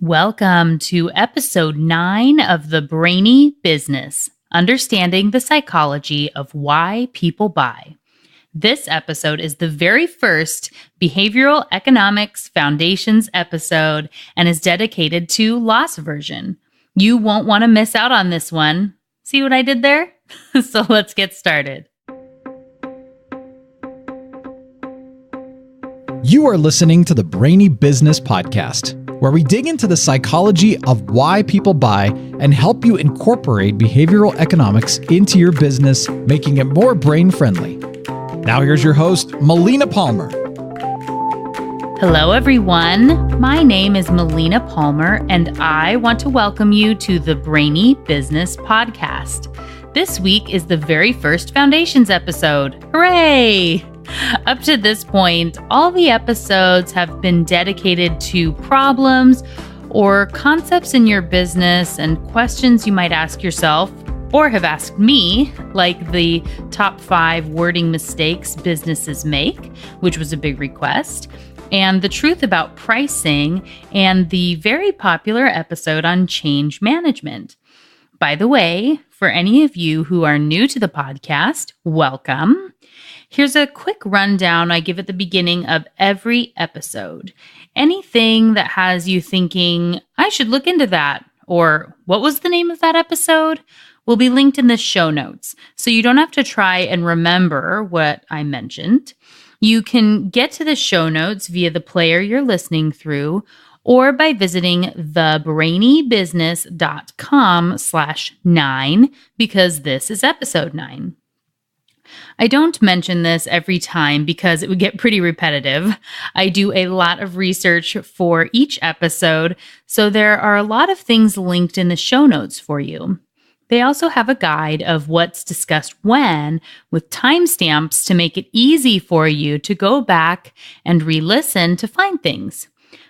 Welcome to episode 9 of the Brainy Business, Understanding the Psychology of Why People Buy. This episode is the very first Behavioral Economics Foundations episode and is dedicated to loss aversion. You won't want to miss out on this one. See what I did there? So let's get started. You are listening to the Brainy Business Podcast, where we dig into the psychology of why people buy and help you incorporate behavioral economics into your business, making it more brain-friendly. Now here's your host, Melina Palmer. Hello, everyone. My name is Melina Palmer, and I want to welcome you to the Brainy Business Podcast. This week is the very first Foundations episode. Hooray! Up to this point, all the episodes have been dedicated to problems or concepts in your business and questions you might ask yourself or have asked me, like the top 5 wording mistakes businesses make, which was a big request, and the truth about pricing, and the very popular episode on change management. By the way, for any of you who are new to the podcast, welcome. Here's a quick rundown I give at the beginning of every episode. Anything that has you thinking, I should look into that, or what was the name of that episode, will be linked in the show notes, so you don't have to try and remember what I mentioned. You can get to the show notes via the player you're listening through, or by visiting thebrainybusiness.com/9, because this is episode 9. I don't mention this every time because it would get pretty repetitive. I do a lot of research for each episode, so there are a lot of things linked in the show notes for you. They also have a guide of what's discussed when, with timestamps to make it easy for you to go back and re-listen to find things.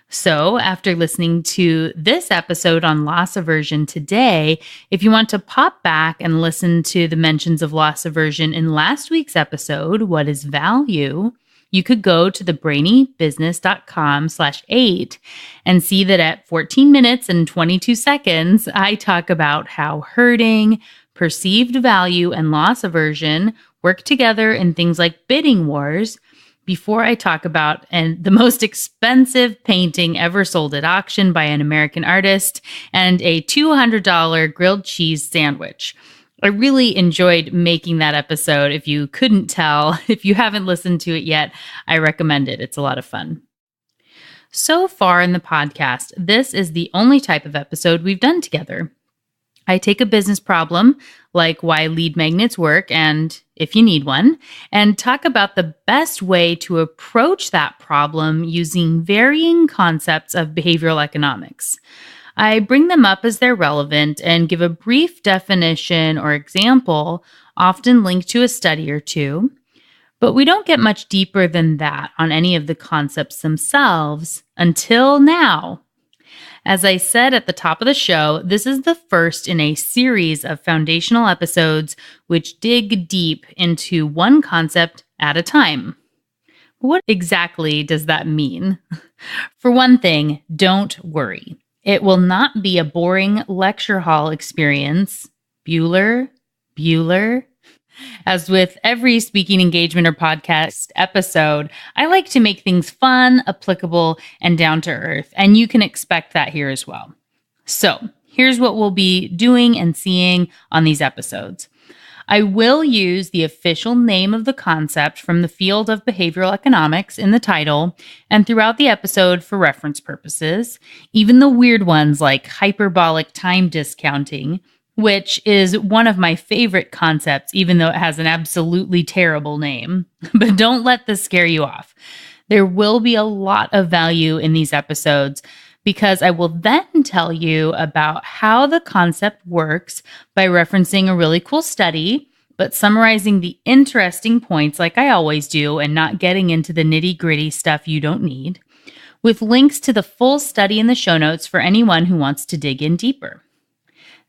So after listening to this episode on loss aversion today, if you want to pop back and listen to the mentions of loss aversion in last week's episode, What is Value?, you could go to thebrainybusiness.com/8 and see that at 14 minutes and 22 seconds, I talk about how hurting, perceived value, and loss aversion work together in things like bidding wars, before I talk about the most expensive painting ever sold at auction by an American artist and a $200 grilled cheese sandwich. I really enjoyed making that episode. If you couldn't tell, if you haven't listened to it yet, I recommend it. It's a lot of fun. So far in the podcast, this is the only type of episode we've done together. I take a business problem, like why lead magnets work and if you need one, and talk about the best way to approach that problem using varying concepts of behavioral economics. I bring them up as they're relevant and give a brief definition or example, often linked to a study or two, but we don't get much deeper than that on any of the concepts themselves until now. As I said at the top of the show, this is the first in a series of foundational episodes which dig deep into one concept at a time. What exactly does that mean? For one thing, don't worry. It will not be a boring lecture hall experience. Bueller. As with every speaking engagement or podcast episode, I like to make things fun, applicable, and down to earth, and you can expect that here as well. So, here's what we'll be doing and seeing on these episodes. I will use the official name of the concept from the field of behavioral economics in the title and throughout the episode for reference purposes, even the weird ones like hyperbolic time discounting, which is one of my favorite concepts, even though it has an absolutely terrible name. But don't let this scare you off. There will be a lot of value in these episodes because I will then tell you about how the concept works by referencing a really cool study, but summarizing the interesting points like I always do and not getting into the nitty-gritty stuff you don't need, with links to the full study in the show notes for anyone who wants to dig in deeper.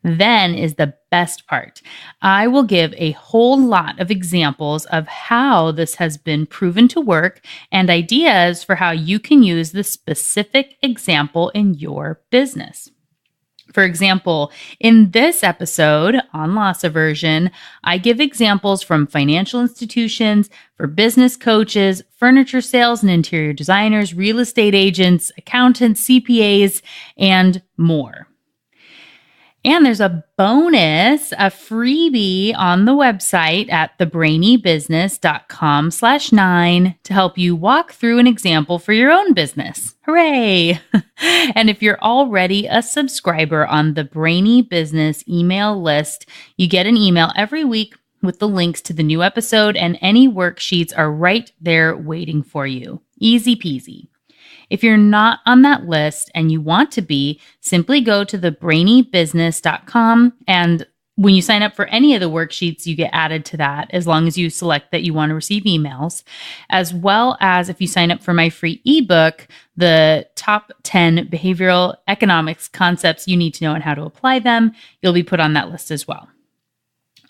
Then is the best part. I will give a whole lot of examples of how this has been proven to work and ideas for how you can use the specific example in your business. For example, in this episode on loss aversion, I give examples from financial institutions, for business coaches, furniture sales and interior designers, real estate agents, accountants, CPAs, and more. And there's a bonus, a freebie on the website at thebrainybusiness.com/9 to help you walk through an example for your own business. Hooray! And if you're already a subscriber on the Brainy Business email list, you get an email every week with the links to the new episode, and any worksheets are right there waiting for you. Easy peasy. If you're not on that list and you want to be, simply go to thebrainybusiness.com, and when you sign up for any of the worksheets, you get added to that as long as you select that you want to receive emails, as well as if you sign up for my free ebook, the top 10 behavioral economics concepts you need to know and how to apply them, you'll be put on that list as well.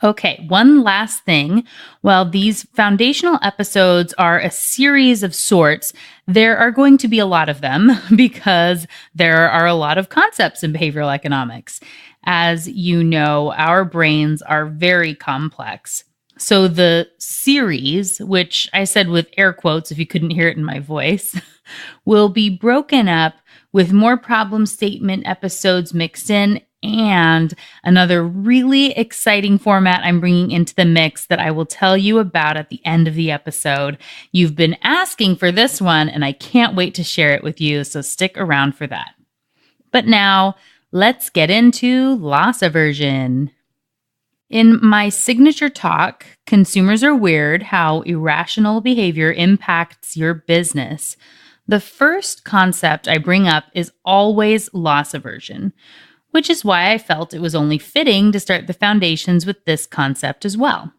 Okay, one last thing. While these foundational episodes are a series of sorts, there are going to be a lot of them because there are a lot of concepts in behavioral economics. As you know, our brains are very complex. So the series, which I said with air quotes if you couldn't hear it in my voice, will be broken up with more problem statement episodes mixed in, and another really exciting format I'm bringing into the mix that I will tell you about at the end of the episode. You've been asking for this one, and I can't wait to share it with you, so stick around for that. But now, let's get into loss aversion. In my signature talk, Consumers Are Weird: How Irrational Behavior Impacts Your Business, the first concept I bring up is always loss aversion, which is why I felt it was only fitting to start the foundations with this concept as well.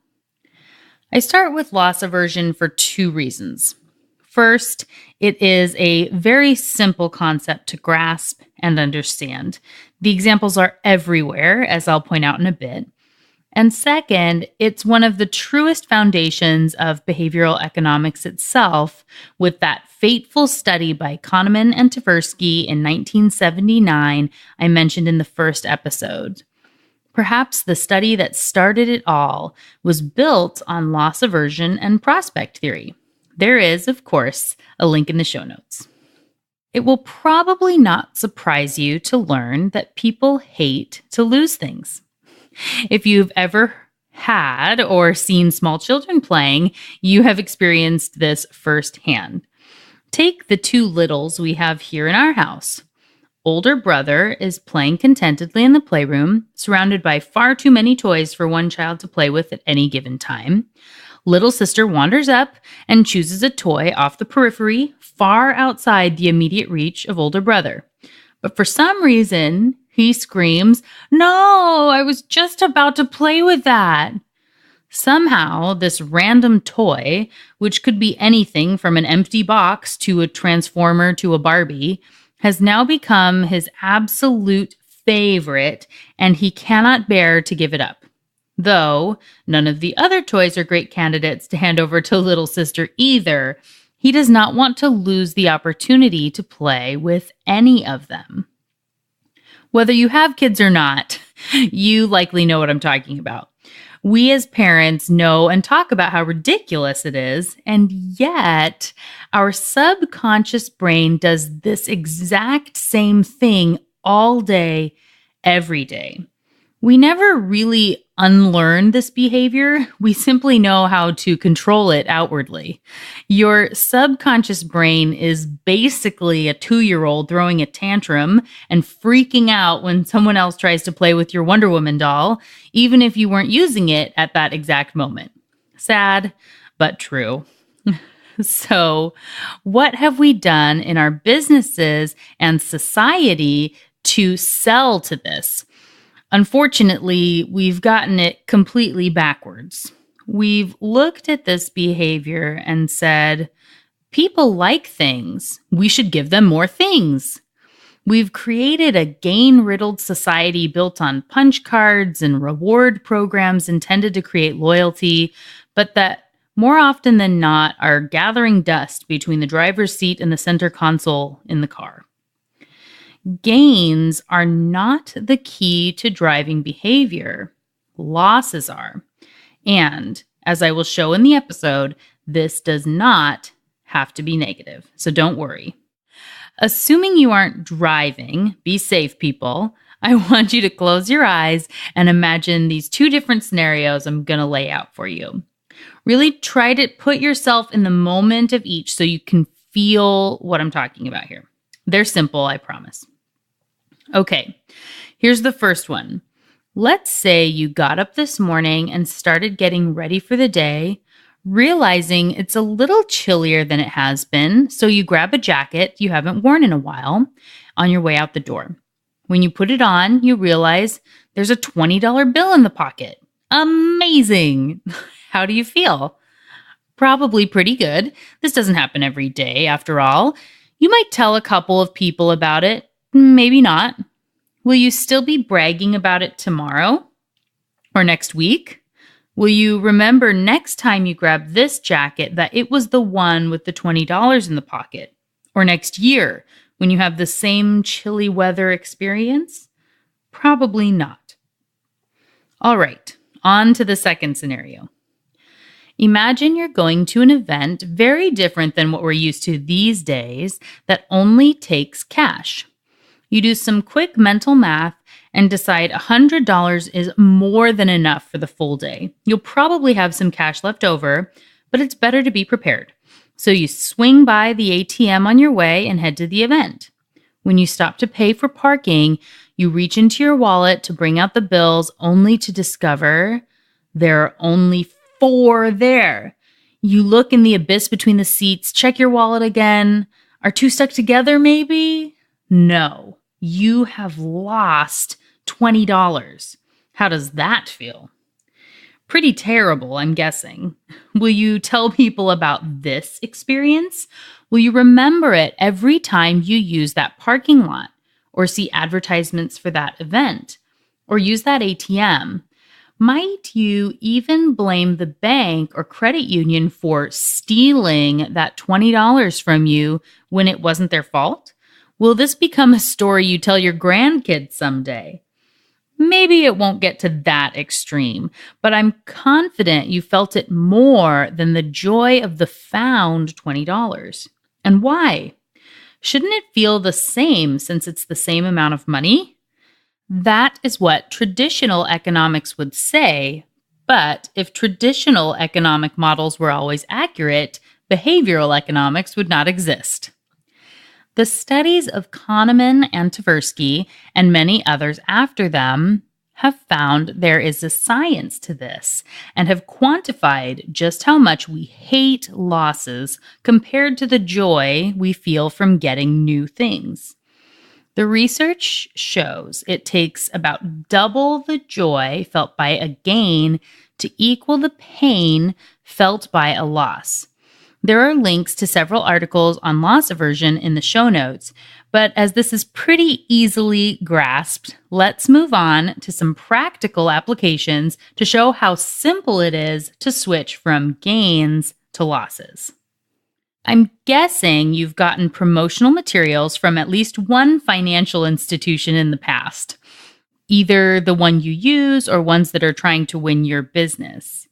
I start with loss aversion for two reasons. First, it is a very simple concept to grasp and understand. The examples are everywhere, as I'll point out in a bit. And second, it's one of the truest foundations of behavioral economics itself, with that fateful study by Kahneman and Tversky in 1979 I mentioned in the first episode. Perhaps the study that started it all was built on loss aversion and prospect theory. There is, of course, a link in the show notes. It will probably not surprise you to learn that people hate to lose things. If you've ever had or seen small children playing, you have experienced this firsthand. Take the two littles we have here in our house. Older brother is playing contentedly in the playroom, surrounded by far too many toys for one child to play with at any given time. Little sister wanders up and chooses a toy off the periphery, far outside the immediate reach of older brother. But for some reason, he screams, "No, I was just about to play with that." Somehow, this random toy, which could be anything from an empty box to a transformer to a Barbie, has now become his absolute favorite, and he cannot bear to give it up. Though none of the other toys are great candidates to hand over to little sister either, he does not want to lose the opportunity to play with any of them. Whether you have kids or not, you likely know what I'm talking about. We as parents know and talk about how ridiculous it is, and yet our subconscious brain does this exact same thing all day, every day. We never really unlearn this behavior. We simply know how to control it outwardly. Your subconscious brain is basically a 2-year-old throwing a tantrum and freaking out when someone else tries to play with your Wonder Woman doll, even if you weren't using it at that exact moment. Sad, but true. So, what have we done in our businesses and society to sell to this? Unfortunately, we've gotten it completely backwards. We've looked at this behavior and said, people like things. We should give them more things. We've created a gain-riddled society built on punch cards and reward programs intended to create loyalty, but that more often than not are gathering dust between the driver's seat and the center console in the car. Gains are not the key to driving behavior. Losses are. And, as I will show in the episode, this does not have to be negative, so don't worry. Assuming you aren't driving, be safe, people. I want you to close your eyes and imagine these two different scenarios I'm going to lay out for you. Really try to put yourself in the moment of each so you can feel what I'm talking about here. They're simple, I promise. Okay, here's the first one. Let's say you got up this morning and started getting ready for the day, realizing it's a little chillier than it has been, so you grab a jacket you haven't worn in a while on your way out the door. When you put it on, you realize there's a $20 bill in the pocket. Amazing! How do you feel? Probably pretty good. This doesn't happen every day, after all. You might tell a couple of people about it, maybe not. Will you still be bragging about it tomorrow? Or next week? Will you remember next time you grab this jacket that it was the one with the $20 in the pocket? Or next year when you have the same chilly weather experience? Probably not. All right, on to the second scenario. Imagine you're going to an event very different than what we're used to these days that only takes cash. You do some quick mental math and decide $100 is more than enough for the full day. You'll probably have some cash left over, but it's better to be prepared. So you swing by the ATM on your way and head to the event. When you stop to pay for parking, you reach into your wallet to bring out the bills only to discover there are only 4 there. You look in the abyss between the seats, check your wallet again. Are 2 stuck together maybe? No, you have lost $20. How does that feel? Pretty terrible, I'm guessing. Will you tell people about this experience? Will you remember it every time you use that parking lot or see advertisements for that event or use that ATM? Might you even blame the bank or credit union for stealing that $20 from you when it wasn't their fault? Will this become a story you tell your grandkids someday? Maybe it won't get to that extreme, but I'm confident you felt it more than the joy of the found $20. And why? Shouldn't it feel the same since it's the same amount of money? That is what traditional economics would say, but if traditional economic models were always accurate, behavioral economics would not exist. The studies of Kahneman and Tversky, and many others after them, have found there is a science to this and have quantified just how much we hate losses compared to the joy we feel from getting new things. The research shows it takes about double the joy felt by a gain to equal the pain felt by a loss. There are links to several articles on loss aversion in the show notes, but as this is pretty easily grasped, let's move on to some practical applications to show how simple it is to switch from gains to losses. I'm guessing you've gotten promotional materials from at least one financial institution in the past, either the one you use or ones that are trying to win your business.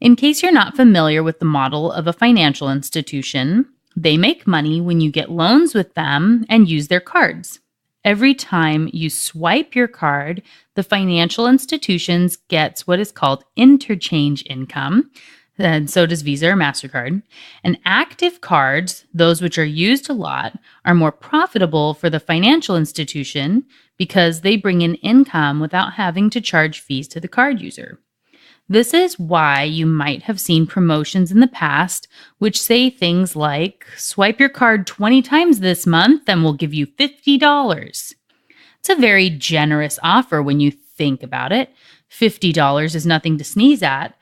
In case you're not familiar with the model of a financial institution, they make money when you get loans with them and use their cards. Every time you swipe your card, the financial institutions gets what is called interchange income, and so does Visa or MasterCard. And active cards, those which are used a lot, are more profitable for the financial institution because they bring in income without having to charge fees to the card user. This is why you might have seen promotions in the past which say things like, swipe your card 20 times this month and we'll give you $50. It's a very generous offer when you think about it. $50 is nothing to sneeze at.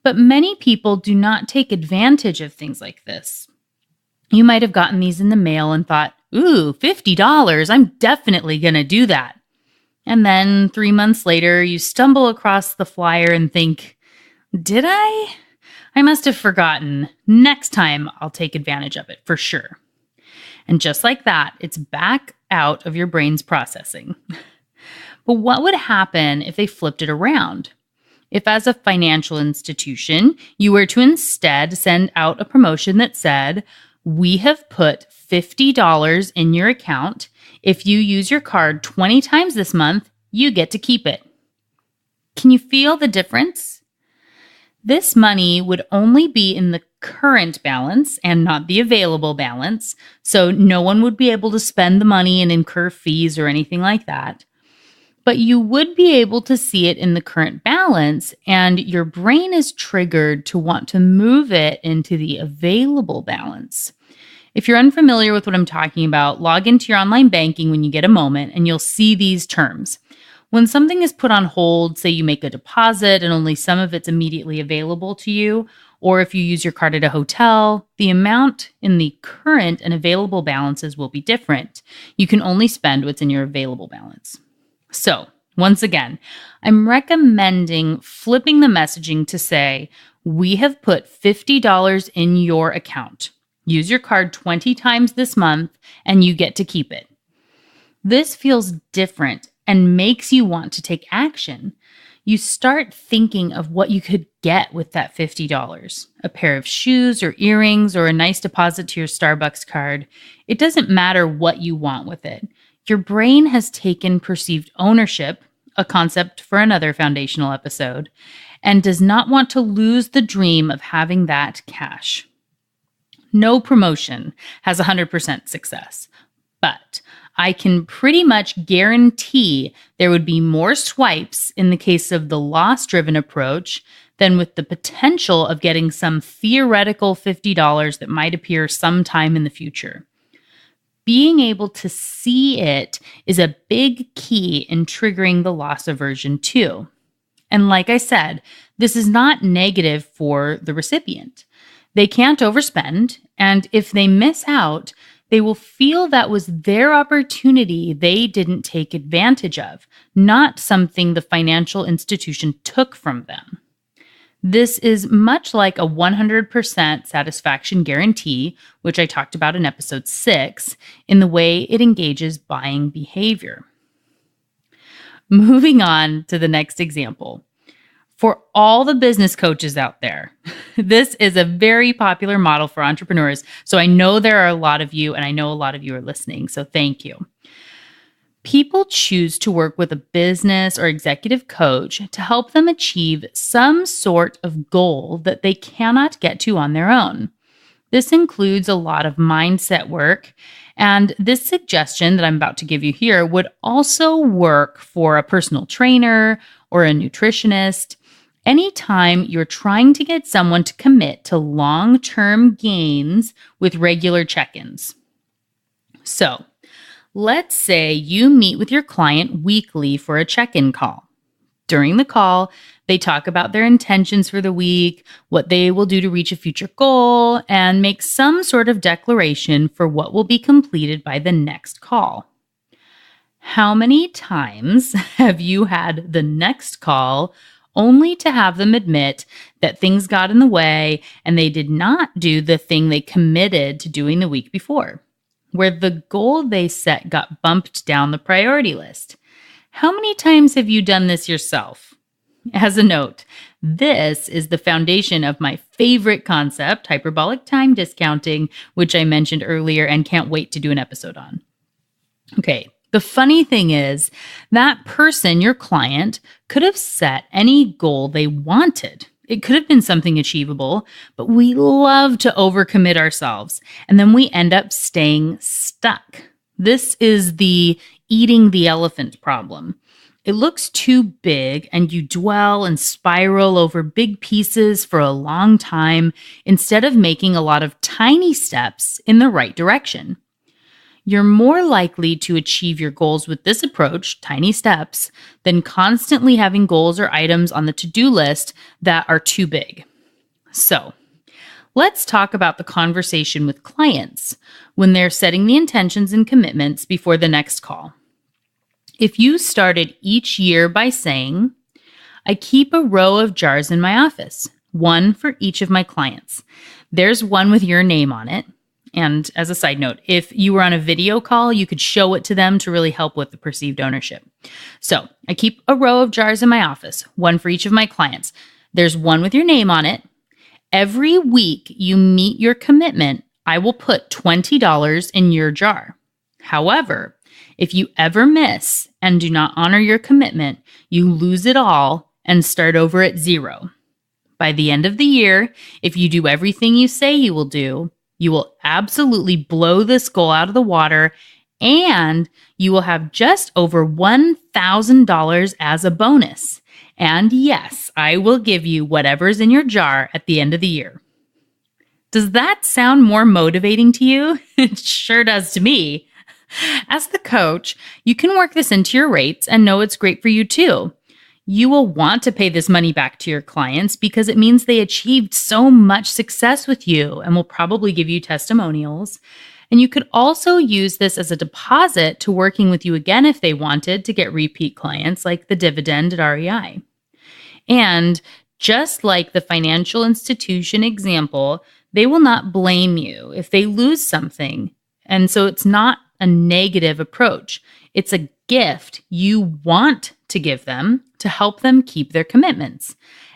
But many people do not take advantage of things like this. You might have gotten these in the mail and thought, ooh, $50, I'm definitely going to do that. And then 3 months later, you stumble across the flyer and think, did I? I must have forgotten. Next time, I'll take advantage of it for sure. And just like that, it's back out of your brain's processing. But what would happen if they flipped it around? If, as a financial institution, you were to instead send out a promotion that said, we have put $50 in your account. If you use your card 20 times this month, you get to keep it. Can you feel the difference? This money would only be in the current balance and not the available balance, so no one would be able to spend the money and incur fees or anything like that. But you would be able to see it in the current balance, and your brain is triggered to want to move it into the available balance. If you're unfamiliar with what I'm talking about, log into your online banking when you get a moment, and you'll see these terms. When something is put on hold, say you make a deposit and only some of it's immediately available to you, or if you use your card at a hotel, the amount in the current and available balances will be different. You can only spend what's in your available balance. So, once again, I'm recommending flipping the messaging to say, we have put $50 in your account. Use your card 20 times this month and you get to keep it. This feels different and makes you want to take action. You start thinking of what you could get with that $50. A pair of shoes or earrings or a nice deposit to your Starbucks card. It doesn't matter what you want with it. Your brain has taken perceived ownership, a concept for another foundational episode, and does not want to lose the dream of having that cash. No promotion has 100% success, but I can pretty much guarantee there would be more swipes in the case of the loss-driven approach than with the potential of getting some theoretical $50 that might appear sometime in the future. Being able to see it is a big key in triggering the loss aversion too. And like I said, this is not negative for the recipient. They can't overspend, and if they miss out, they will feel that was their opportunity they didn't take advantage of, not something the financial institution took from them. This is much like a 100% satisfaction guarantee, which I talked about in episode 6, in the way it engages buying behavior. Moving on to the next example. For all the business coaches out there, this is a very popular model for entrepreneurs. So I know there are a lot of you, and I know a lot of you are listening. So thank you. People choose to work with a business or executive coach to help them achieve some sort of goal that they cannot get to on their own. This includes a lot of mindset work, and this suggestion that I'm about to give you here would also work for a personal trainer or a nutritionist. Anytime you're trying to get someone to commit to long-term gains with regular check-ins. So, let's say you meet with your client weekly for a check-in call. During the call, they talk about their intentions for the week, what they will do to reach a future goal, and make some sort of declaration for what will be completed by the next call. How many times have you had the next call only to have them admit that things got in the way and they did not do the thing they committed to doing the week before, where the goal they set got bumped down the priority list? How many times have you done this yourself? As a note, this is the foundation of my favorite concept, hyperbolic time discounting, which I mentioned earlier and can't wait to do an episode on. Okay. The funny thing is, that person, your client, could have set any goal they wanted. It could have been something achievable, but we love to overcommit ourselves, and then we end up staying stuck. This is the eating the elephant problem. It looks too big, and you dwell and spiral over big pieces for a long time instead of making a lot of tiny steps in the right direction. You're more likely to achieve your goals with this approach, tiny steps, than constantly having goals or items on the to-do list that are too big. So, Let's talk about the conversation with clients when they're setting the intentions and commitments before the next call. If you started each year by saying, I keep a row of jars in my office, one for each of my clients. There's one with your name on it. And as a side note, if you were on a video call, you could show it to them to really help with the perceived ownership. So I keep a row of jars in my office, one for each of my clients. There's one with your name on it. Every week you meet your commitment, I will put $20 in your jar. However, if you ever miss and do not honor your commitment, you lose it all and start over at zero. By the end of the year, if you do everything you say you will do, you will absolutely blow this goal out of the water, and you will have just over $1,000 as a bonus. And yes, I will give you whatever's in your jar at the end of the year. Does that sound more motivating to you? It sure does to me. As the coach, you can work this into your rates and know it's great for you too. You will want to pay this money back to your clients because it means they achieved so much success with you and will probably give you testimonials. And you could also use this as a deposit to working with you again if they wanted to get repeat clients like the dividend at REI. And just like the financial institution example, they will not blame you if they lose something. And so it's not a negative approach. It's a gift you want to give them to help them keep their commitments.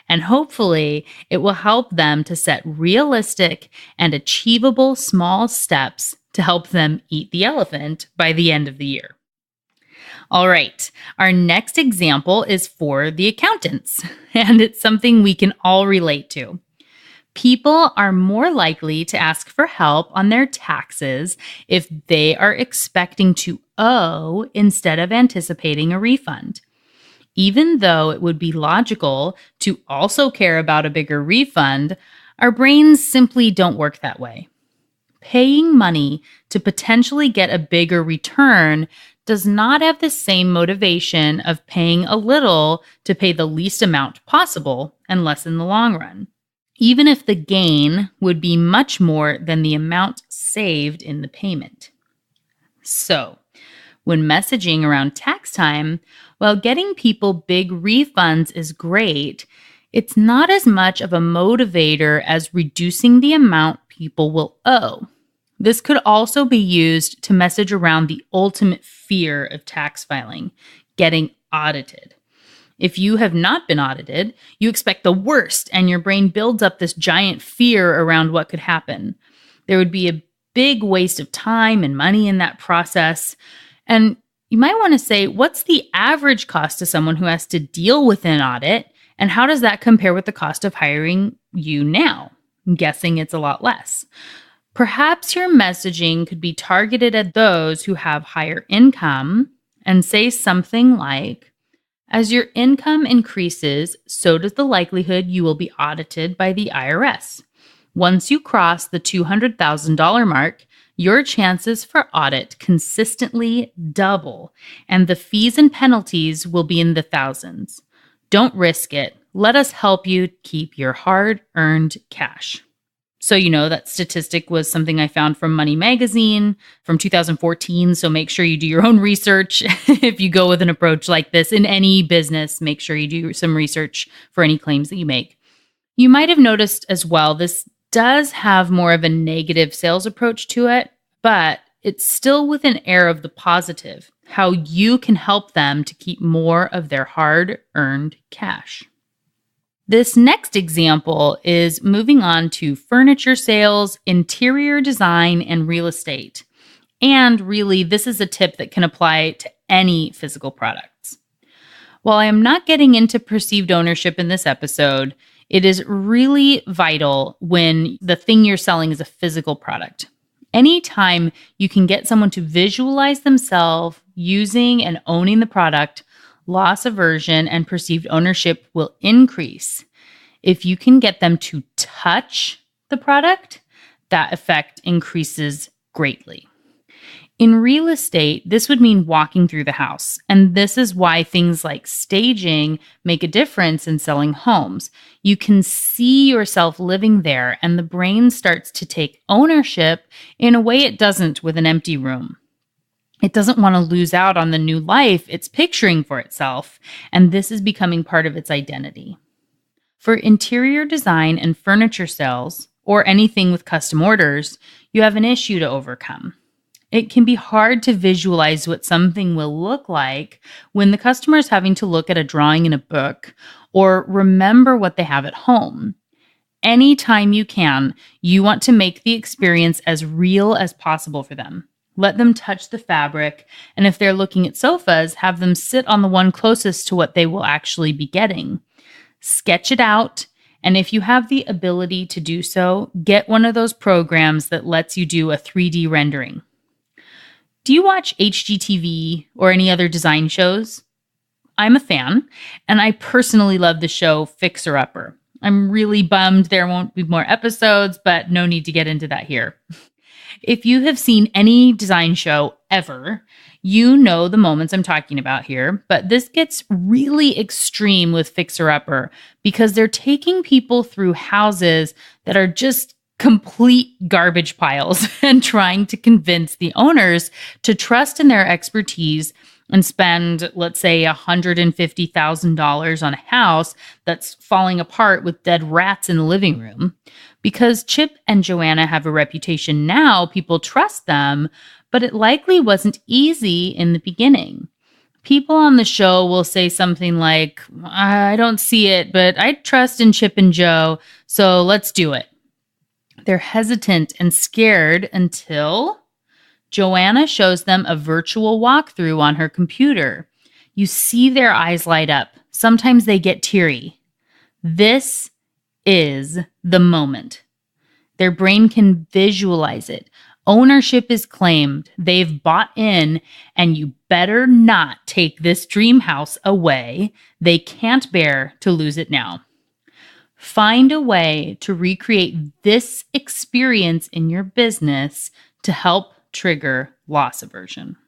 And hopefully it will help them to set realistic and achievable small steps to help them eat the elephant by the end of the year. All right, our next example is for the accountants, and it's something we can all relate to. People are more likely to ask for help on their taxes if they are expecting to owe instead of anticipating a refund. Even though it would be logical to also care about a bigger refund, our brains simply don't work that way. Paying money to potentially get a bigger return does not have the same motivation of paying a little to pay the least amount possible and less in the long run, even if the gain would be much more than the amount saved in the payment. So, when messaging around tax time, while getting people big refunds is great, it's not as much of a motivator as reducing the amount people will owe. This could also be used to message around the ultimate fear of tax filing, getting audited. If you have not been audited, you expect the worst and your brain builds up this giant fear around what could happen. There would be a big waste of time and money in that process. And you might want to say, what's the average cost to someone who has to deal with an audit? And how does that compare with the cost of hiring you now? I'm guessing it's a lot less. Perhaps your messaging could be targeted at those who have higher income and say something like, as your income increases, so does the likelihood you will be audited by the IRS. Once you cross the $200,000 mark, your chances for audit consistently double, and the fees and penalties will be in the thousands. Don't risk it. Let us help you keep your hard-earned cash. So, that statistic was something I found from Money Magazine from 2014. So make sure you do your own research. If you go with an approach like this in any business, make sure you do some research for any claims that you make. You might have noticed as well, this does have more of a negative sales approach to it, but it's still with an air of the positive, how you can help them to keep more of their hard-earned cash. This next example is moving on to furniture sales, interior design, and real estate. And really, this is a tip that can apply to any physical products. While I am not getting into perceived ownership in this episode, it is really vital when the thing you're selling is a physical product. Anytime you can get someone to visualize themselves using and owning the product, loss aversion and perceived ownership will increase. If you can get them to touch the product, that effect increases greatly. In real estate, this would mean walking through the house. And this is why things like staging make a difference in selling homes. You can see yourself living there, and the brain starts to take ownership in a way it doesn't with an empty room. It doesn't want to lose out on the new life it's picturing for itself, and this is becoming part of its identity. For interior design and furniture sales, or anything with custom orders, you have an issue to overcome. It can be hard to visualize what something will look like when the customer is having to look at a drawing in a book or remember what they have at home. Anytime you can, you want to make the experience as real as possible for them. Let them touch the fabric, and if they're looking at sofas, have them sit on the one closest to what they will actually be getting. Sketch it out, and if you have the ability to do so, get one of those programs that lets you do a 3D rendering. Do you watch HGTV or any other design shows? I'm a fan, and I personally love the show Fixer Upper. I'm really bummed there won't be more episodes, but no need to get into that here. If you have seen any design show ever, you know the moments I'm talking about here, but this gets really extreme with Fixer Upper because they're taking people through houses that are just complete garbage piles and trying to convince the owners to trust in their expertise and spend, let's say, $150,000 on a house that's falling apart with dead rats in the living room. Because Chip and Joanna have a reputation now, people trust them, but it likely wasn't easy in the beginning. People on the show will say something like, I don't see it, but I trust in Chip and Joe, so let's do it. They're hesitant and scared until Joanna shows them a virtual walkthrough on her computer. You see their eyes light up. Sometimes they get teary. This is the moment. Their brain can visualize it. Ownership is claimed. They've bought in, and you better not take this dream house away. They can't bear to lose it now. Find a way to recreate this experience in your business to help trigger loss aversion.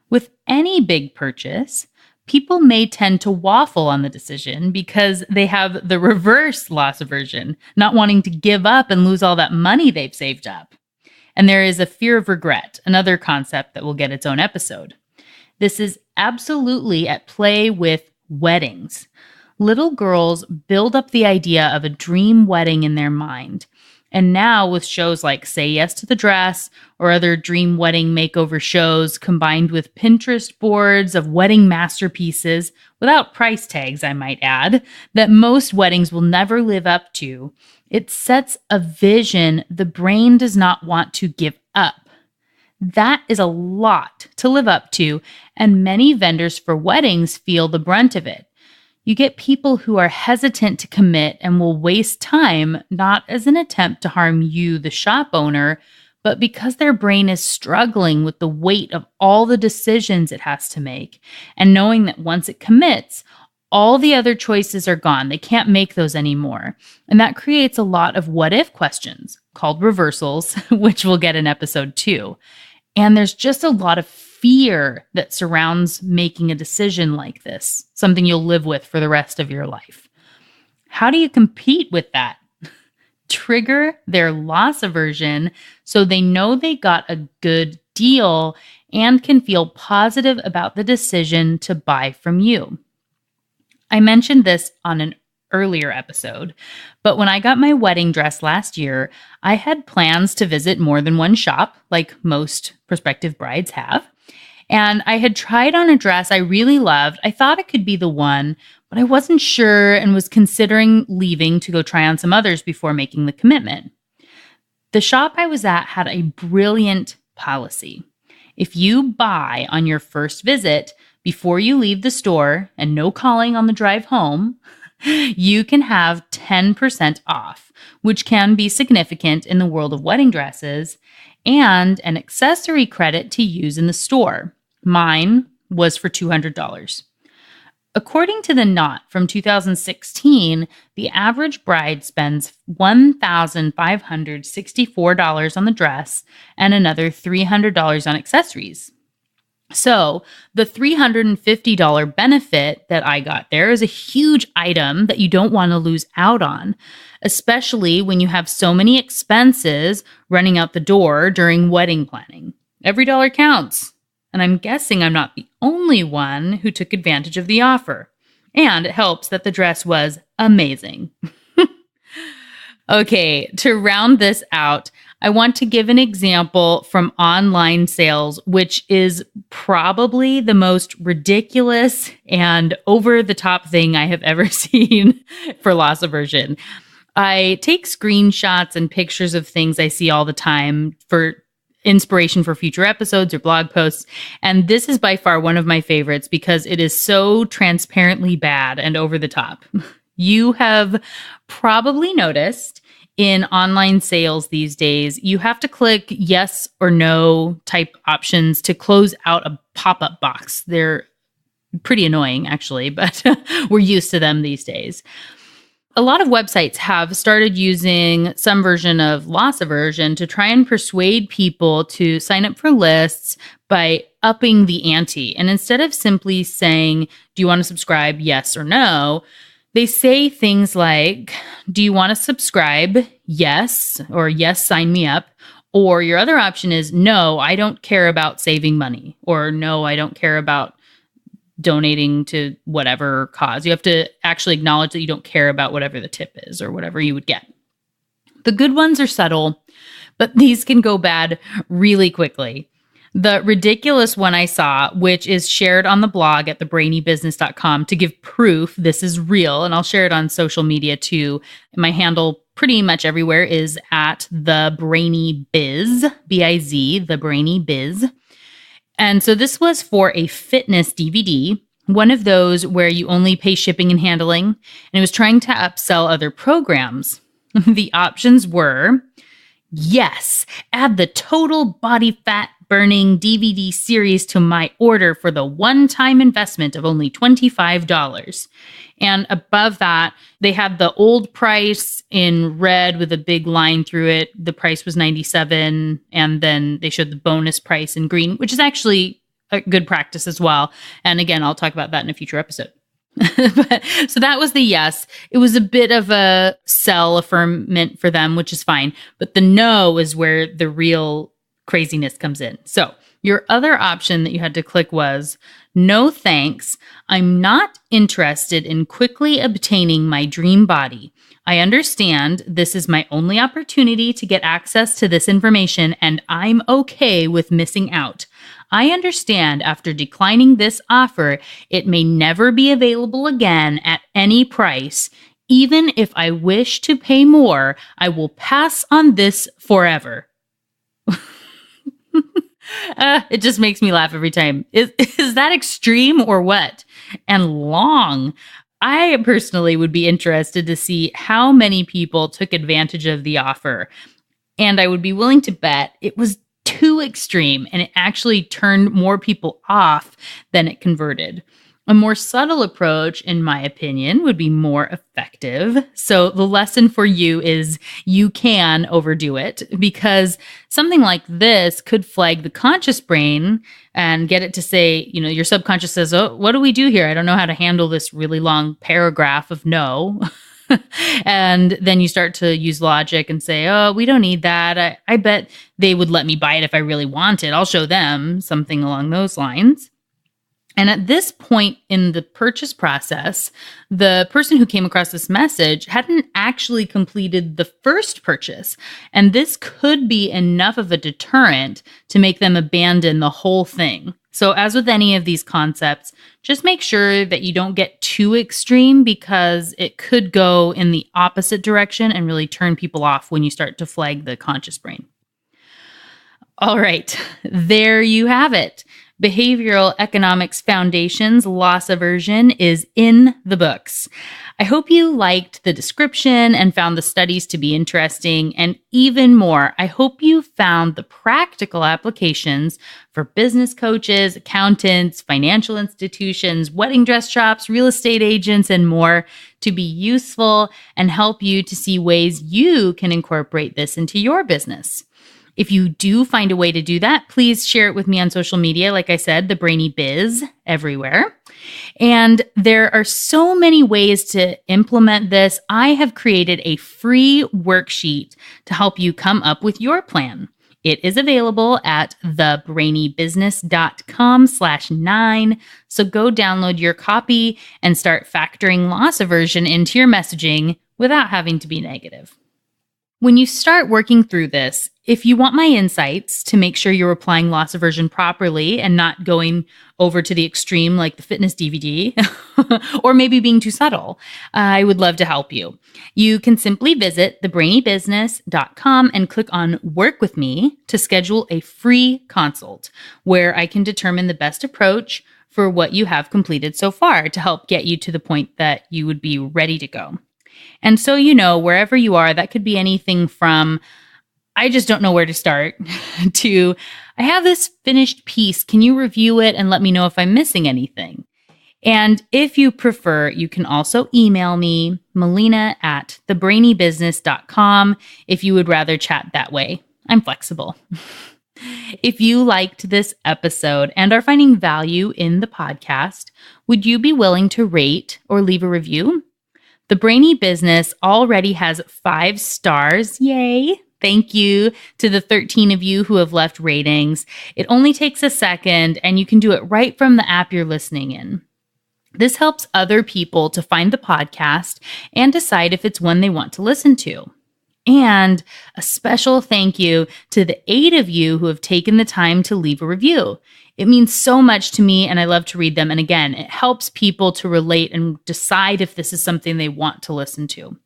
With any big purchase, people may tend to waffle on the decision because they have the reverse loss aversion, not wanting to give up and lose all that money they've saved up. And there is a fear of regret, another concept that will get its own episode. This is absolutely at play with weddings. Little girls build up the idea of a dream wedding in their mind. And now with shows like Say Yes to the Dress or other dream wedding makeover shows combined with Pinterest boards of wedding masterpieces, without price tags, I might add, that most weddings will never live up to, it sets a vision the brain does not want to give up. That is a lot to live up to, and many vendors for weddings feel the brunt of it. You get people who are hesitant to commit and will waste time, not as an attempt to harm you, the shop owner, but because their brain is struggling with the weight of all the decisions it has to make, and knowing that once it commits, all the other choices are gone. They can't make those anymore. And that creates a lot of what-if questions, called reversals, which we'll get in episode 2. And there's just a lot of fear that surrounds making a decision like this, something you'll live with for the rest of your life. How do you compete with that? Trigger their loss aversion so they know they got a good deal and can feel positive about the decision to buy from you. I mentioned this on an earlier episode, but when I got my wedding dress last year, I had plans to visit more than one shop, like most prospective brides have. And I had tried on a dress I really loved. I thought it could be the one, but I wasn't sure and was considering leaving to go try on some others before making the commitment. The shop I was at had a brilliant policy. If you buy on your first visit before you leave the store and no calling on the drive home, you can have 10% off, which can be significant in the world of wedding dresses, and an accessory credit to use in the store. Mine was for $200. According to The Knot from 2016, the average bride spends $1,564 on the dress and another $300 on accessories. So the $350 benefit that I got there is a huge item that you don't want to lose out on, especially when you have so many expenses running out the door during wedding planning. Every dollar counts. And I'm guessing I'm not the only one who took advantage of the offer. And it helps that the dress was amazing. Okay, to round this out, I want to give an example from online sales, which is probably the most ridiculous and over-the-top thing I have ever seen for loss aversion. I take screenshots and pictures of things I see all the time for inspiration for future episodes or blog posts. And this is by far one of my favorites because it is so transparently bad and over the top. You have probably noticed in online sales these days, you have to click yes or no type options to close out a pop-up box. They're pretty annoying, actually, but we're used to them these days. A lot of websites have started using some version of loss aversion to try and persuade people to sign up for lists by upping the ante. And instead of simply saying, do you want to subscribe, yes or no, they say things like, do you want to subscribe? Yes, or yes, sign me up. Or your other option is, no, I don't care about saving money. Or no, I don't care about donating to whatever cause. You have to actually acknowledge that you don't care about whatever the tip is or whatever you would get. The good ones are subtle, but these can go bad really quickly. The ridiculous one I saw, which is shared on the blog at thebrainybusiness.com to give proof this is real, and I'll share it on social media too. My handle pretty much everywhere is at thebrainybiz, B-I-Z, thebrainybiz. And so this was for a fitness DVD, one of those where you only pay shipping and handling, and it was trying to upsell other programs. The options were, yes, add the total body fat burning DVD series to my order for the one-time investment of only $25. And above that, they had the old price in red with a big line through it. The price was $97. And then they showed the bonus price in green, which is actually a good practice as well. And again, I'll talk about that in a future episode. So that was the yes. It was a bit of a sell affirmment for them, which is fine. But the no is where the real craziness comes in. So your other option that you had to click was, no thanks. I'm not interested in quickly obtaining my dream body. I understand this is my only opportunity to get access to this information, and I'm okay with missing out. I understand after declining this offer, it may never be available again at any price. Even if I wish to pay more, I will pass on this forever. It just makes me laugh every time. Is that extreme or what? And long. I personally would be interested to see how many people took advantage of the offer. And I would be willing to bet it was too extreme and it actually turned more people off than it converted. A more subtle approach, in my opinion, would be more effective. So the lesson for you is you can overdo it, because something like this could flag the conscious brain and get it to say, you know, your subconscious says, oh, what do we do here? I don't know how to handle this really long paragraph of no. And then you start to use logic and say, oh, we don't need that. I bet they would let me buy it if I really want it. I'll show them, something along those lines. And at this point in the purchase process, the person who came across this message hadn't actually completed the first purchase. And this could be enough of a deterrent to make them abandon the whole thing. So as with any of these concepts, just make sure that you don't get too extreme, because it could go in the opposite direction and really turn people off when you start to flag the conscious brain. All right, there you have it. Behavioral Economics Foundation's Loss Aversion is in the books. I hope you liked the description and found the studies to be interesting. And even more, I hope you found the practical applications for business coaches, accountants, financial institutions, wedding dress shops, real estate agents, and more to be useful and help you to see ways you can incorporate this into your business. If you do find a way to do that, please share it with me on social media. Like I said, the Brainy Biz everywhere. And there are so many ways to implement this. I have created a free worksheet to help you come up with your plan. It is available at thebrainybusiness.com/9. So go download your copy and start factoring loss aversion into your messaging without having to be negative. When you start working through this, if you want my insights to make sure you're applying loss aversion properly and not going over to the extreme like the fitness DVD, or maybe being too subtle, I would love to help you. You can simply visit thebrainybusiness.com and click on Work With Me to schedule a free consult where I can determine the best approach for what you have completed so far to help get you to the point that you would be ready to go. And so, wherever you are, that could be anything from, I just don't know where to start, to, I have this finished piece. Can you review it and let me know if I'm missing anything? And if you prefer, you can also email me, melina@thebrainybusiness.com, if you would rather chat that way. I'm flexible. If you liked this episode and are finding value in the podcast, would you be willing to rate or leave a review? The Brainy Business already has 5 stars. Yay! Thank you to the 13 of you who have left ratings. It only takes a second, and you can do it right from the app you're listening in. This helps other people to find the podcast and decide if it's one they want to listen to. And a special thank you to the 8 of you who have taken the time to leave a review. It means so much to me, and I love to read them. And again, it helps people to relate and decide if this is something they want to listen to.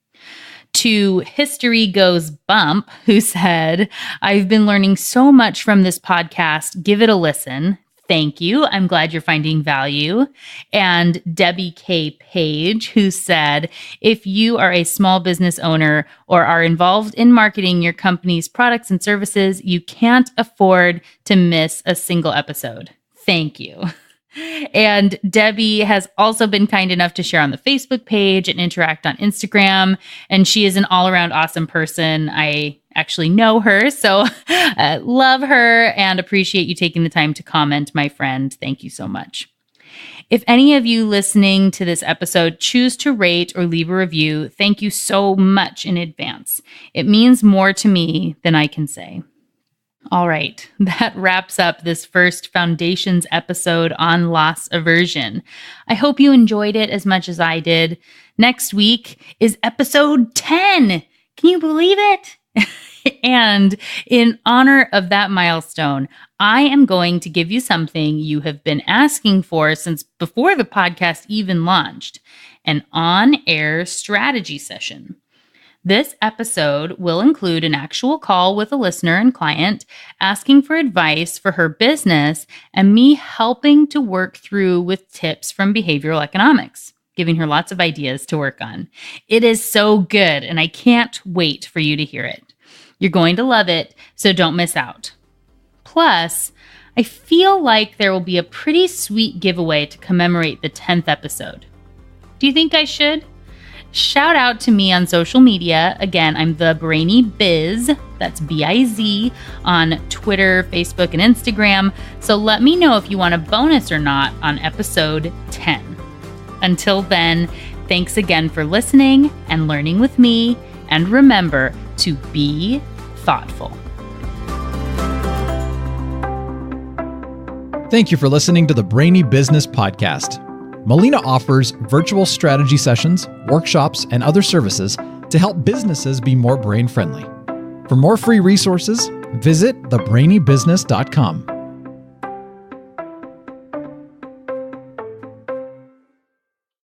To History Goes Bump, who said, I've been learning so much from this podcast. Give it a listen. Thank you. I'm glad you're finding value. And Debbie K. Page, who said, if you are a small business owner or are involved in marketing your company's products and services, you can't afford to miss a single episode. Thank you. And Debbie has also been kind enough to share on the Facebook page and interact on Instagram. And she is an all-around awesome person. I actually know her, so love her and appreciate you taking the time to comment, my friend. Thank you so much. If any of you listening to this episode choose to rate or leave a review, thank you so much in advance. It means more to me than I can say. All right, that wraps up this first Foundations episode on loss aversion. I hope you enjoyed it as much as I did. Next week is episode 10. Can you believe it? And in honor of that milestone, I am going to give you something you have been asking for since before the podcast even launched, an on-air strategy session. This episode will include an actual call with a listener and client asking for advice for her business and me helping to work through with tips from behavioral economics, giving her lots of ideas to work on. It is so good, and I can't wait for you to hear it. You're going to love it, so don't miss out. Plus, I feel like there will be a pretty sweet giveaway to commemorate the 10th episode. Do you think I should? Shout out to me on social media. Again, I'm the Brainy Biz, that's B-I-Z, on Twitter, Facebook, and Instagram. So let me know if you want a bonus or not on episode 10. Until then, thanks again for listening and learning with me. And remember to be thoughtful. Thank you for listening to the Brainy Business Podcast. Melina offers virtual strategy sessions, workshops, and other services to help businesses be more brain-friendly. For more free resources, visit thebrainybusiness.com.